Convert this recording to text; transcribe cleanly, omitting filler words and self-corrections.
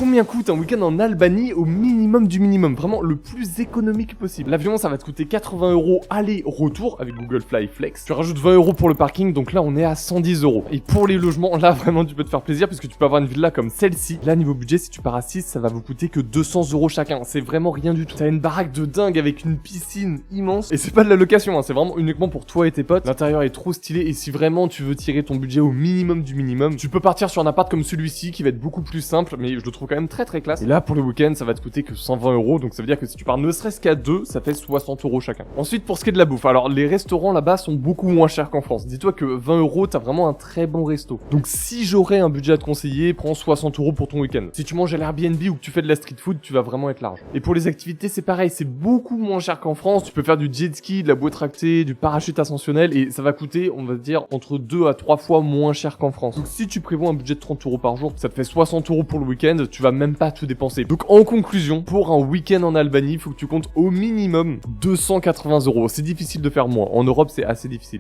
combien coûte un week-end en Albanie au minimum du minimum, vraiment le plus économique possible. L'avion, ça va te coûter 80 € aller-retour avec Google Fly Flex. Tu rajoutes 20 € pour le parking, donc là on est à 110 €. Et pour les logements, là vraiment tu peux te faire plaisir puisque tu peux avoir une villa comme celle-ci. Là niveau budget, si tu pars à 6, ça va vous coûter que 200 € chacun. C'est vraiment rien du tout. T'as une baraque de dingue avec une piscine immense. Et c'est pas de la location, hein, c'est vraiment uniquement pour toi et tes potes. L'intérieur est trop stylé et si vraiment tu veux tirer ton budget au minimum du minimum, tu peux partir sur un appart comme celui-ci qui va être beaucoup plus simple, mais je le trouve quand même très classe. Et là pour le week-end, ça va te coûter que 120 €, donc ça veut dire que si tu pars ne serait-ce qu'à 2, ça fait 60 € chacun. Ensuite pour ce qui est de la bouffe, alors les restaurants là-bas sont beaucoup moins chers qu'en France. Dis-toi que 20 €, t'as vraiment un très bon resto. Donc si j'aurais un budget à te conseiller, prends 60 € pour ton week-end. Si tu manges à l'Airbnb ou que tu fais de la street food, tu vas vraiment être large. Et pour les activités, c'est pareil, c'est beaucoup moins cher qu'en France. Tu peux faire du jet ski, de la bouée tractée, du parachute ascensionnel et ça va coûter, on va dire, entre 2 à 3 fois moins cher qu'en France. Donc si tu prévois un budget de 30 € par jour, ça te fait 60 € pour le week-end, tu vas même pas tout dépenser. Donc en conclusion, pour un week-end en Albanie, il faut que tu comptes au minimum 280 €. C'est difficile de faire moins. En Europe, c'est assez difficile.